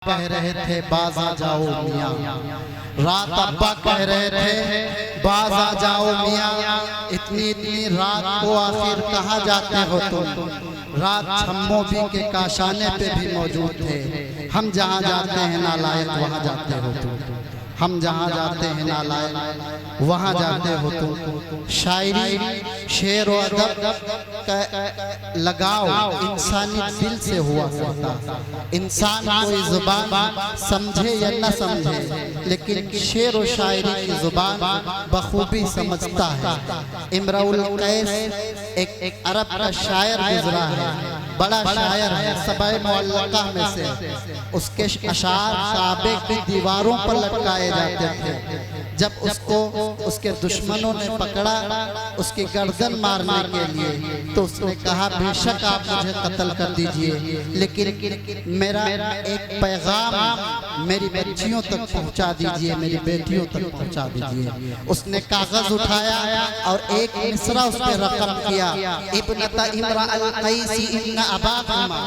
कह रहे थे बाज आ जाओ मियाँ, रात अब्बा कह रहे थे बाज आ जाओ मियाँ। इतनी इतनी रात को आखिर कहाँ जाते हो तुम? रात छम्मो भी के काशाने पे भी मौजूद थे। हम जहाँ जाते हैं नालायक वहाँ जाते हो तुम, हम जहाँ जाते हैं नालायक वहाँ जाते हो तुम। शायरी शेर व अदब का लगाओ इंसानी दिल से हुआ करता। इंसान कोई जुबान समझे या न समझे, लेकिन शेर व शायरी की जुबान बखूबी समझता है। इमरुल कैस एक अरब का शायर गुजरा है, बड़ा शायर है, सबाए मुअल्लका में से। उसके अशार काबे की दीवारों पर लटकाए जाते थे। जब उसको उसके दुश्मनों ने पकड़ा उसकी गर्दन मारने के लिए, तो उसने कहा बेशक आप मुझे कत्ल कर दीजिए, लेकिन मेरा एक पैगाम मेरी बच्चियों तक पहुंचा दीजिए, मेरी बेटियों तक पहुंचा दीजिए। उसने कागज उठाया और एक मिसरा उस पर रकम किया, इब्नता इम्रुल कैस इन्ना अबाकुमा,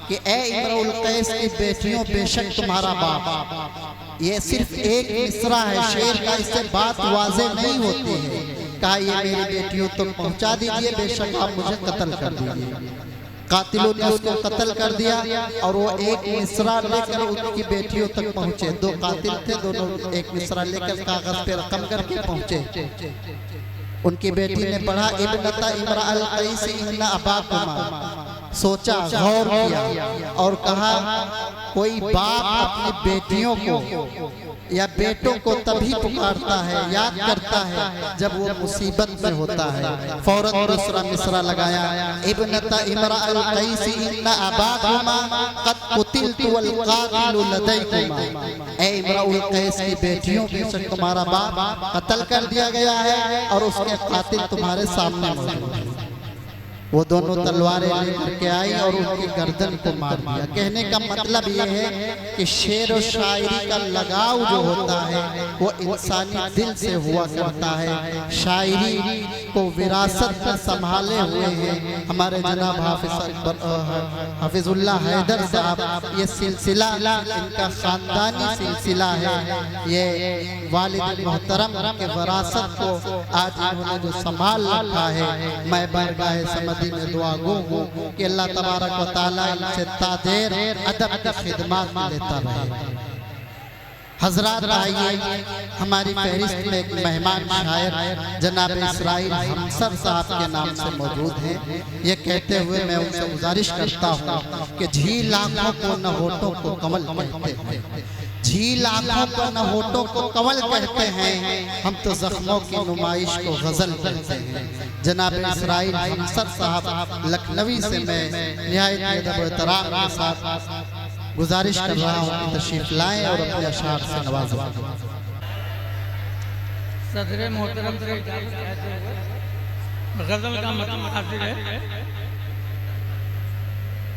कि ए इम्रुल कैस की बेटियों बेशक तुम्हारा बाप। ये सिर्फ एक मिसरा है शेर का, इससे बात वाज़े नहीं होती है। कहा ये मेरी बेटियों तक पहुंचा दीजिए, बेशक आप मुझे कत्ल कर दीजिए। कातिलों ने उसको कत्ल कर दिया और वो एक मिसरा लेकर उनकी बेटियों तक पहुंचे। दो कातिल थे, दोनों एक मिसरा लेकर कागज पे रकम करके पहुंचे। उनकी बेटी ने पढ़ा इब्नता इम्रुल कैस इन्ना अबाकुमा, सोचा गौर किया और कहा कोई बाप अपनी बेटियों को या बेटों को तभी पुकारता है, याद करता है जब वो मुसीबत में होता है। फौरन दूसरा मिसरा लगाया, इब्नता इम्रुल कैस इन्ना अबाकुमा क़द क़ुतिलतु वल क़ातिलु लदैकुमा, ए इम्रुल कैस की बेटियों बेशक तुम्हारा बाप कत्ल कर दिया गया है और उसके कातिल तुम्हारे सामने मौजूद है। वो दोनों तलवारें लेकर के आई और उनकी गर्दन को मार दिया। कहने का मतलब ये है कि शेर और शायरी का लगाव जो होता है वो इंसानी दिल से हुआ करता है। शायरी को विरासत में संभाले हुए हैं हमारे जनाब हाफिजुल्लाह हैदर साहब। ये सिलसिला इनका खानदानी सिलसिला है। ये वालिद मोहतरम के विरासत को आज इन्होंने जो संभाल रखा है, मैं बारगाह समदी में दुआ गो हूँ कि अल्लाह तबारक व तआला इनसे तादेर अदब की खिदमत लेता रहे। हजरात आइए, हमारी फहरिस्त में एक मेहमान शायर जनाब इसराइल हमसर साहब के नाम से मौजूद हैं। ये कहते हुए मैं उनसे गुजारिश करता हूँ कि झील आँखों को न होठों को कमल कहते हैं, झील आँखों को न होठों को कमल कहते हैं, हम तो जख्मों की नुमाइश को गजल कहते हैं। जनाब इसराइल हमसर साहब लखनवी से मैं निहायत अदब व एहतराम के साथ गुजारिश कर रहा हूँ कि तशरीफ लाएं और अपने अशार से नवाजें। सदर मोहतरम से गजल का मतलब हासिल है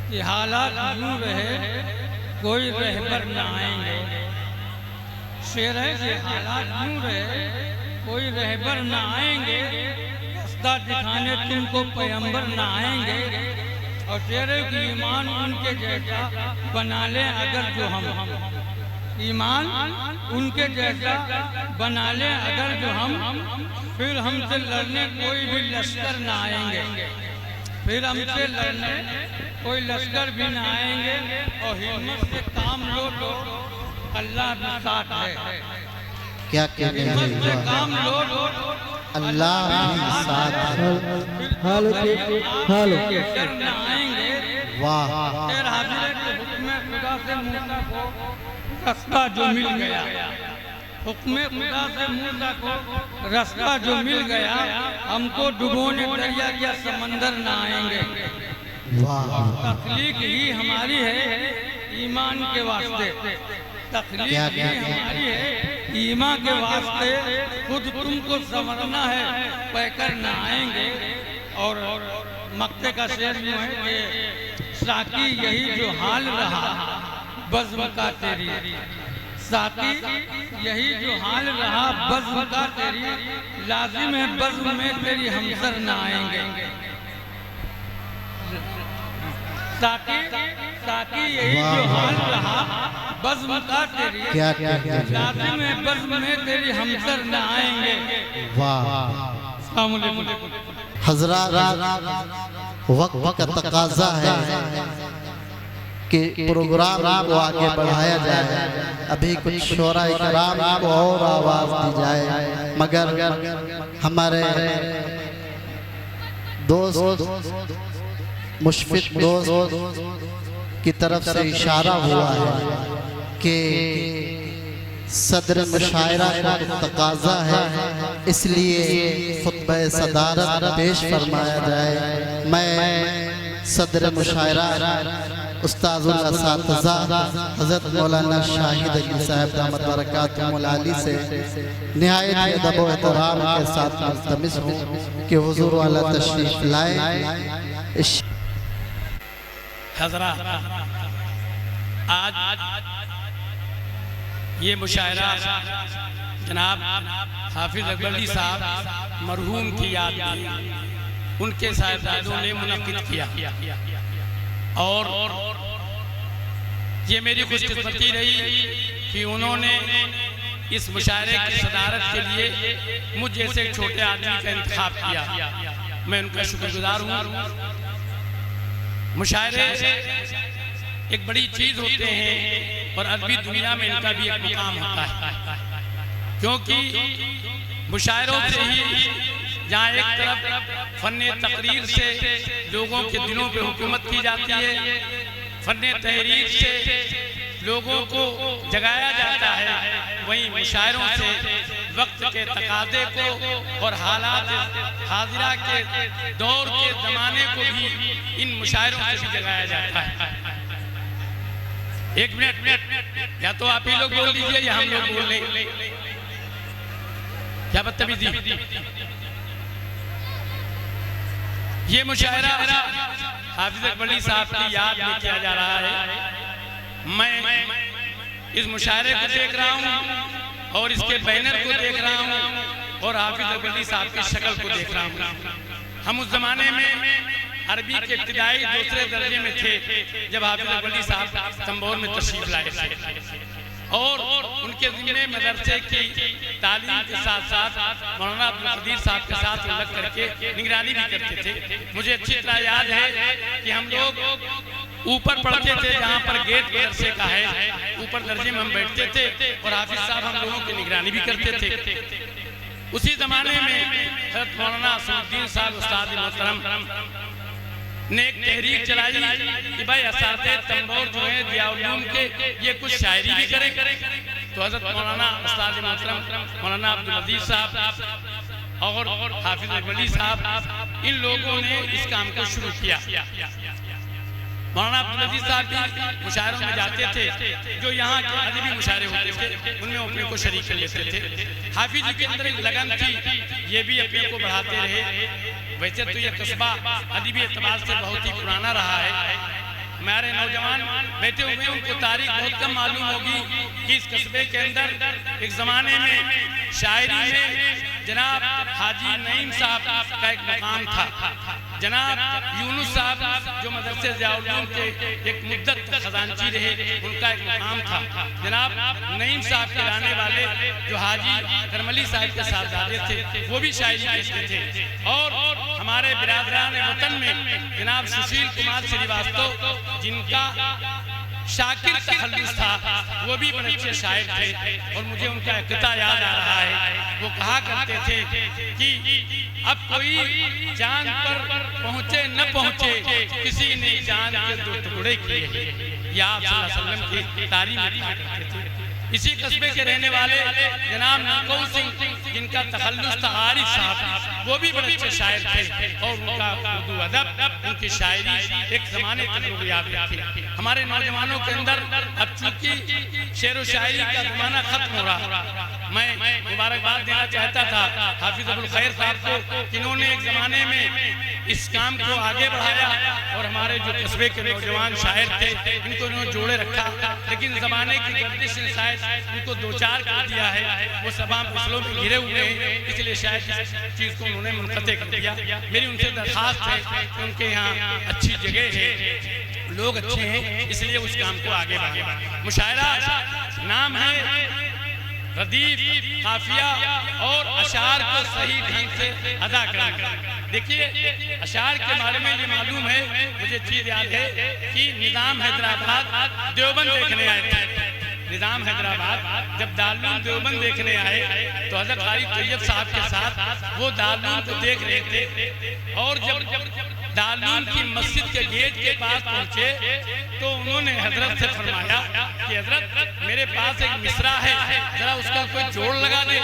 कि हालात यूं रहे कोई रहबर न आएंगे। शेर है कि हालात यूं रहे कोई रहबर न आएंगे, रास्ता दिखाने तुमको पैगंबर न आएंगे। और शेर है कि ईमान उनके जैसा बना लें अगर जो हम, ईमान उनके जैसा बना लें अगर जो हम, फिर हमसे लड़ने कोई भी लश्कर न आएंगे, फिर हमसे लड़ने कोई लश्कर भी न आएंगे। और हिम्मत से काम लो तो अल्लाह भी साथ है। क्या कहने हिम्मत से काम लो तो अल्लाह भी साथ है। हालो लश्कर न आएंगे। वाह, शेर हाजिर है कि हुक्म खुदा से मूसा को रास्ता जो मिल गया, हुक्म खुदा से मूसा को रास्ता जो मिल गया, हमको डुबोने दरिया या समंदर न आएंगे। तख्लीक ही हमारी है ईमान के वास्ते, तख्लीक ही हमारी है ईमान के वास्ते। खुद तुमको संवरना है पैकर न आएंगे। और मक्ते का शेर यूं है कि साकी यही जो हाल रहा बज़्म का तेरी, साकी यही जो हाल रहा बज़्म का तेरी, लाजिम है बज़्म में तेरी हमसर न आएंगे। साकी यही जो हाल रहा बज़्म का तेरी क्या कहते हैं? लाज़िम है बज़्म में तेरी हमसर न आएंगे। वाह। अस्सलाम वालेकुम। हज़रात, वक्त का तकाज़ा है कि प्रोग्राम को आगे बढ़ाया जाए। अभी कुछ शोरा इकराम को और आवाज़ दी जाए, मगर हमारे दोस्त मुशफिक दोस्त की तरफ से इशारा हुआ है कि सदर मुशायरा का तकाज़ा है, इसलिए खुतबा सदारत पेश फरमाया जाए। मैं सदर मुशायरा उस्ताजुल असातिज़ा हज़रत मौलाना शाहिद अली साहब दामत बरकातुहुल आली से निहायत अदब व एहतराम के साथ मुल्तमिस हूँ कि हुज़ूर वाला तशरीफ़ लाए। हज़रात, आज ये मुशायरा जनाब हाफिज अकबरी साहब मरहूम की याद में उनके साहिबजादों ने मुनक्किद किया, और ये मेरी खुशकिस्मती रही कि उन्होंने इस मुशायरे की सदारत के लिए मुझ जैसे छोटे आदमी का इंतखाब किया। मैं उनका शुक्रगुजार हूँ। मुशायरे एक बड़ी चीज़ होते हैं और अदबी दुनिया में इनका भी एक मुकाम होता है, क्योंकि मुशायरों से ही जहाँ एक तरफ फन्ने तकरीर से लोगों के दिलों पे हुकूमत की जाती है, फन्ने तहरीर से लोगों को जगाया जाता है, वहीं मुशायरों से वक्त के तकाज़े को और हालात हाजिरा के दौर के ज़माने को भी इन मुशायरों से भी जगाया जाता है। एक मिनट, या तो आप ही लोग बोल दीजिए या हम लोग बोल लें। क्या बदतमीजी। ये मुशायरा हाफिज अकबरी साहब की याद में किया जा रहा है। मैं इस मुशायरे को देख रहा हूँ और इसके बैनर को देख रहा हूँ और हाफिज अकबरी साहब की शक्ल को देख रहा हूँ। हम उस जमाने में अरबी के इब्तिदाई दूसरे दर्जे में थे जब हाफिज अकबरी साहब तंबोर में तशरीफ लाए थे, और उनके ज़िम्मे मदरसे की तालीम के साथ साथ मौलाना अब्दुल कदीर साहब के साथ लग करके निगरानी भी करते थे। मुझे अच्छी तरह याद है कि हम लोग ऊपर पढ़ते थे, जहाँ पर गेट मदरसे का है, ऊपर दर्जे में हम बैठते थे और हाफिज साहब हम लोगों की निगरानी भी करते थे। उसी ज़माने में हज़रत मौलाना असदुद्दीन साहब उस्ताद मोहतरम ने एक तहरीक चलाई कि भाई असाते तंबोर जो है दियाउलूम के ये कुछ शायरी भी करें। तो हज़रत मौलाना उस्ताद मोहतरम मौलाना अब्दुल अजीज साहब और हाफिज अकबरी साहब इन लोगों ने इस काम को शुरू किया। मौलाना अब्दुल अजीज साहब भी मुशायरों में जाते थे, जो यहाँ के अदबी मुशायरे होते थे उनमें अपने को शरीक कर लेते थे। हाफिज जी के अंदर एक लगन थी, ये भी अपने को बढ़ाते रहे। वैसे तो ये कस्बा अदबी एतबार से बहुत ही पुराना रहा है। हमारे नौजवान बैठे हुए हैं, उनको तारीख बहुत कम मालूम होगी कि इस कस्बे के अंदर एक ज़माने में शायरी में जनाब हाजी नईम साहब का एक मकाम था। जनाब यूनुस साहब जो मदरसे ज़ियाउल के एक मुद्दत खजानची रहे, उनका एक मकाम था। जनाब नईम साहब के रहने वाले जो हाजी करमली साहब के साहबजादे थे, वो भी शायरी लिखते थे। और हमारे बिरादरान वतन में जनाब सुशील कुमार श्रीवास्तव, जिनका शाकिर तखल्लुस था, वो भी बड़े अच्छे शायर थे। और मुझे उनका किता याद आ रहा है, वो कहा करते थे कि अब कोई चांद पर पहुँचे न पहुँचे, किसी ने चांद के दो टुकड़े किए। या आप सल्लल्लाहु अलैहि वसल्लम की तारीफ करते थे। इसी कस्बे के रहने वाले जनाब नकोल सिंह, जिनका तखल्लुस था आरिफ साहब, वो भी बड़े अच्छे शायर थे और उनका उर्दू अदब, उनकी शायरी एक ज़माने तक लोग याद रखे। हमारे नौजवानों के अंदर अब चूंकि शेर व शायरी का ज़माना खत्म हो रहा, मैं मुबारकबाद देना चाहता था हाफिज अबुल खैर साहब को, जिन्होंने एक ज़माने में इस काम को आगे बढ़ाया और हमारे जो कस्बे के नौजवान शायर थे इनको उन्होंने जोड़े रखा। लेकिन ज़माने की गर्दिश ने शायद उनको दो चार कर दिया है, वो सभा फसलों में घिरे हुए हैं, इसलिए शायद इस चीज़ को उन्होंने मुनक़ते कर दिया। मेरी उनसे दरख्वास्त है कि उनके यहाँ अच्छी जगह है, लोग अच्छे हैं इसलिए उस काम को आगे बढ़ाया। मुशायरा नाम है रदीफ, काफिया और अशार को सही ढंग से अदा करना। देखिए अशार के बारे में ये मालूम है, मुझे चीज याद है कि निज़ाम हैदराबाद देवबंद देखने आए थे। निज़ाम हैदराबाद जब दारुल देवबंद देखने आए तो हज़रत क़ारी तैयब साहब के साथ वो दारुल को देख रहे थे, और जब दारुल की मस्जिद के गेट के पास पहुंचे तो उन्होंने हजरत से फरमाया कि हजरत मेरे पास एक मिसरा है, जरा उसका कोई जोड़ लगा दे।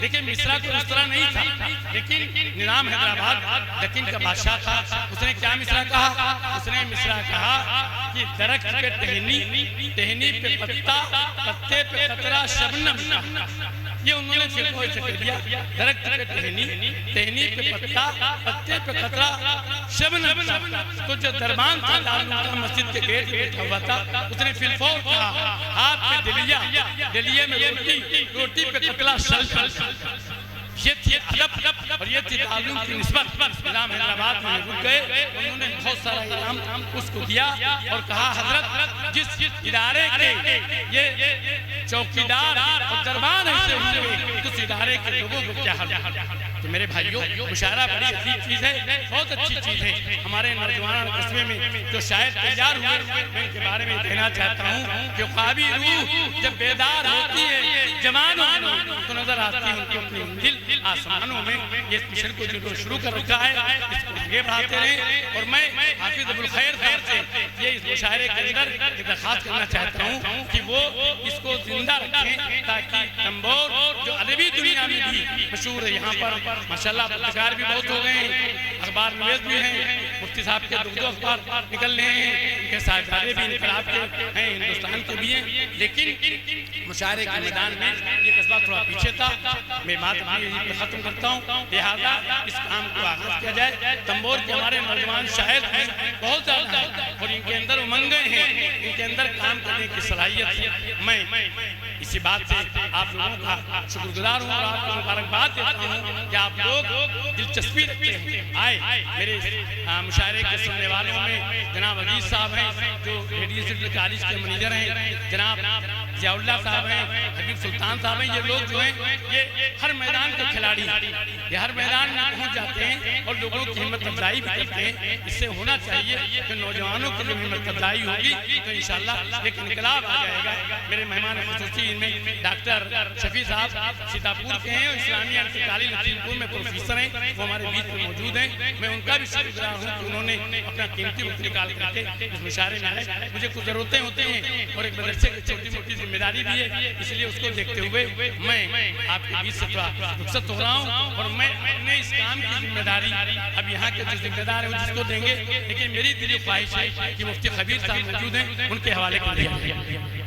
देखिए मिसरा कोई उस तरह नहीं था, लेकिन निज़ाम हैदराबाद दक्कन का बादशाह था। उसने क्या मिसरा कहा? उसने मिसरा कहा कि दरख्त पे टहनी, टहनी पे पत्ता, पत्ते पे कतरा शबनम का। ये उन्होंने फिर कोई चक्कर दिया, दरख्त पे टहनी, टहनी पे पत्ता, पत्ते पे कतरा शबनम का। तो जो दरबान था दारुल मस्जिद के गेट पे बैठा हुआ था, उसने फिलफौर कहा हाथ पे दलिया, दलिये में रोटी, रोटी पे कतला शल। ये थी अदब और ये थी ताल्लुम की निस्बत। निज़ाम हैदराबाद में रुक गए, उन्होंने बहुत सारा इनाम उसको दिया और कहा हजरत जिस इदारे के ये चौकीदार और दरबान ऐसे हुए उस इदारे के लोगों को क्या हाल। तो मेरे भाइयों मुशायरा बड़ी अच्छी चीज़ है, बहुत अच्छी चीज़ है। हमारे नौजवान कस्बे में जो शायर तैयार हुए मैं इनके बारे में कहना चाहता हूँ कि ख्वाबी रूह जब बेदार होती है जवानों में तो नजर आती है उनकी अपनी दिल आसमानों में। ये मिशन को जो शुरू कर रखा है इसको आगे बढ़ाते रहें। और मैं हाफिज अबुल खैर साहब से ये इस मुशायरे के अंदर दरख्वास्त करना चाहता हूँ कि वो इसको जिंदा रखें ताकि तंबोर जो अदबी दुनिया में भी मशहूर है, यहाँ पर माशाल्लाह पत्रकार भी बहुत हो गए हैं, अखबार नवीस भी हैं, मुफ्ती साहब के दो अखबार निकल रहे हैं, इनके साहबजादे भी इनकलाब के हैं, हिंदुस्तान के भी हैं। लेकिन मुशायरे के मैदान में ये कस्बा थोड़ा पीछे था। मैं बात अपनी यहीं पर ख़त्म करता हूँ, लिहाजा इस काम को आगाज किया जाए। तंबोर के हमारे नौजवान शायर हैं बहुत ज़्यादा और इनके अंदर उमंगें हैं, इनके अंदर काम करने की सलाहियत है। मैं इसी बात से आप लोगों का शुक्रगुजार हूँ और आपको मुबारकबाद देता हूँ कि आप लोग दिलचस्पी रखते हैं। आए मेरे मुशायरे के सुनने वालों में जनाब अजीज साहब हैं जो रेडियो कॉलेज के मैनेजर हैं, जनाब जियाउल्लाह साहब हैं, हबीब सुल्तान साहब हैं। ये लोग जो हैं ये हर मैदान के खिलाड़ी, ये हर मैदान में पहुँच जाते हैं और लोगों की हिम्मत अफजाई भी करते हैं। इससे होना चाहिए कि नौजवानों की जो हिम्मत अफजाई होगी तो इंशाअल्लाह एक इनकलाब आ जाएगा। मेरे मेहमान खुसूसी इनमें डॉक्टर शफी साहब सीतापुर के हैं और इस्लामिया कॉलेज लखीमपुर में प्रोफेसर हैं, वो हमारे बीच में मौजूद हैं। मैं उनका भी शुक्रगुजार हूँ कि उन्होंने अपना कीमती वक्त निकाल करके इस मुशायरे में आए। मुझे कुछ ज़रूरतें होती हैं और एक मदरसे की छोटी मोटी जिम्मेदारी भी है, इसलिए उसको देखते हुए मैं आपके बीच से थोड़ा रुखसत हो रहा हूँ और मैं अपने इस काम की जिम्मेदारी अब यहाँ के जो जिम्मेदार हैं जिसको देंगे, लेकिन मेरी दिली ख्वाहिश है कि मुफ्ती खबीर साहब मौजूद हैं, उनके हवाले कर दिया।